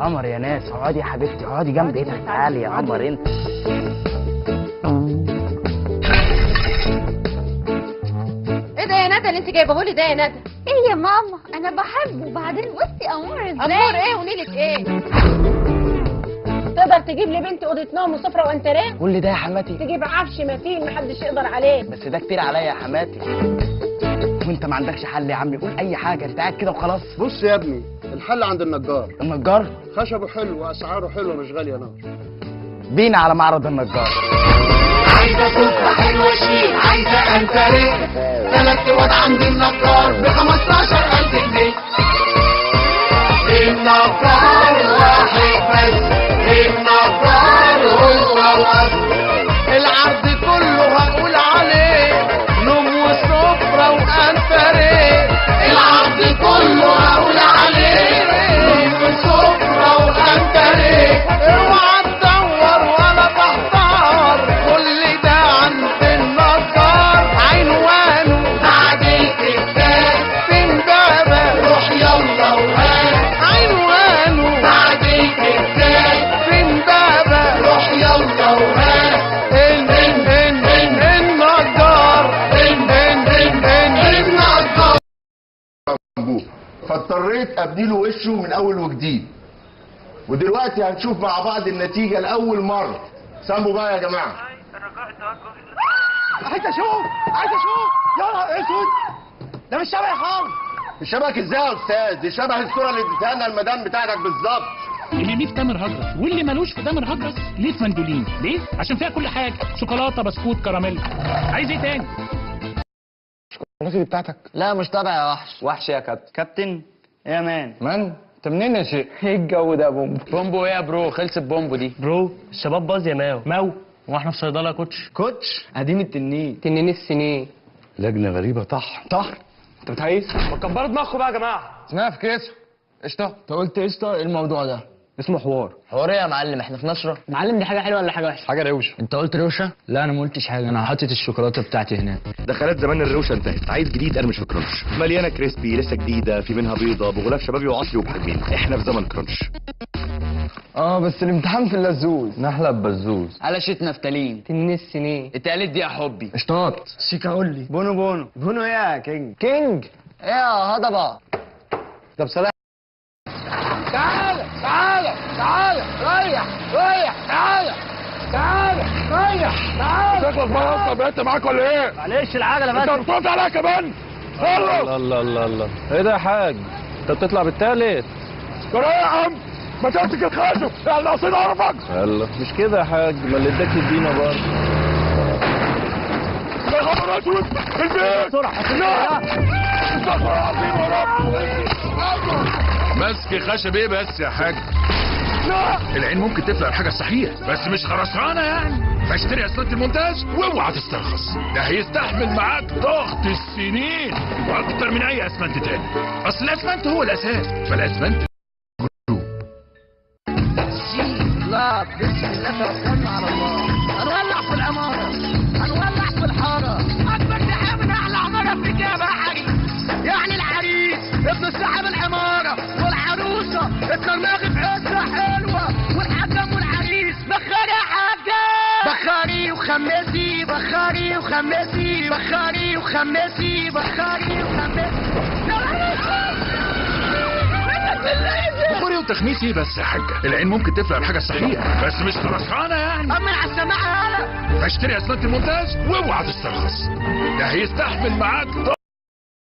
قمر يا ناس، اقعدي يا حبيبتي، اقعدي جنب هنا. تعالي يا قمر انت. ايه ده يا ندى اللي انت جايبهولي ده يا ندى؟ ايه يا ماما، انا بحبه. وبعدين بصي امور ازاي. امور ايه وليلة ايه؟ تقدر تجيب لي بنتي اوضه نوم وسفره وانتريه؟ كل ده يا حماتي؟ تجيب عفش متين محدش يقدر عليه. بس ده كتير عليا يا حماتي. وانت ما عندكش حل يا عمي؟ قول اي حاجه، انت قاعد كده وخلاص. بص يا ابني، الحل عند النجار. النجار؟ خشبه حلو واسعاره حلوه، مش غاليه نار. بينا على معرض النجار. عايزة سفرة حلوة شيك، عايزة انتريه، 3 اوض عند النجار ب 15000 جنيه. النجار واحد بس، النجار هو الاصل. العرض كله هقول عليه نوم وسفرة وانتريه. العرض كله هقول عليه نوم وسفرة وانتريه. اوعى تدور ولا تحتار، كل ده عند النجار. عنوانه بعد الكتاب في امبابة، روح يلا وهات. عنوانه بعد الكتاب في امبابة، روح يلا وهات. النجار النجار. فاضطريت ابني له وشه من اول وجديد، ودلوقتي هنشوف مع بعض النتيجه لاول مره. سامبو بقى يا جماعه. عايز اشوف يا نهار اسود، ده مش شبهي خالص. مش شبهك ازاي يا استاذ؟ دي شبه الصوره اللي اديتها لنا المدام بتاعتك بالظبط. اللي ليه في تامر هجرس واللي ملوش في تامر هجرس ليه في مندولين. ليه؟ عشان فيها كل حاجه، شوكولاته، بسكوت، كراميل. عايز ايه تاني؟ الشوكولاته دي بتاعتك؟ لا مش تبعي يا وحش. وحش يا كابتن. كابتن يا مان. من؟ انت منين يا شيخ؟ ايه الجو ده يا بومبو؟ بومبو ايه يا برو؟ خلصت بومبو دي. برو الشباب باظ يا ماو. هو احنا في صيدله يا كوتش؟ كوتش قديم التنين. تنين السنين. لجنه غريبه. طح انت بتهيس؟ ما تكبروا دماغكم بقى يا جماعه. اسمها في كيسه. قشطه. انت قلت قشطه. ايه الموضوع ده؟ اسمه حوار. حوار ايه يا معلم؟ احنا في نشره. معلم دي حاجه حلوه ولا حاجه وحشه؟ حاجه روشه. انت قلت روشه؟ لا انا ما قلتش حاجه، انا حاطط الشوكولاته بتاعتي هناك. دخلات زمان الروشه انتهت، عايز جديد. انا مش في كرانش، مليانه كريسبي لسه جديده، في منها بيضه بغلاف شبابي واصلي وبحجمين. احنا في زمن كرانش. بس الامتحان في اللزوز. نحلة ببزوز. قلشت نفتالين. تنين السنين. اتقالت دي يا حبي. اشطاط. شيكا قول لي. بونو ايه يا كينج؟ ايه يا هضبه؟ طب سلام. تعالى ريح تخلص بقى اصلا. انت معاك ولا ايه؟ معلش العجله بس. انت بتقف عليها كمان؟ الله ايه ده يا حاج؟ انت بتطلع بالتالت. ترى يا عم ما تمسك الخشب، احنا ناقصين اعرفك. يلا مش كده يا حاج، ما اللي اداك يدينا برضه. يا خبر اسود، البيت بسرعه استغفر العظيم يا رب. ماسك خشب ايه بس يا حاج؟ لا العين ممكن تفلق الحاجه الصحيح، بس مش خرسانه يعني. فاشتري اسمنت المونتاج واوعى تسترخص، ده هيستحمل معاك ضغط السنين واكتر من اي اسمنت تاني. اصل الاسمنت هو الاساس، فالاسمنت لا بسم الله توكلنا على الله. هنولع في العماره، هنولع في الحاره. اكبر دحيح من احلى عماره في الجبل يا حريق. يعني العريس ابن صاحب العماره والعروسه اترماغ في حته حلوه، والحكم والعريس بخاري يا حاجه. بخاري وخمسي بخاري وخمسي بخاري وخمسي بخاري وخمسي. بخوري وتخميسي بس يا حاجه. العين ممكن تفلق الحاجه الصحيح، بس مش خرسانه يعني. امن على السماعه يالا. فاشتري اسمنت المونتاج واوعى تسترخص، ده هيستحمل معاك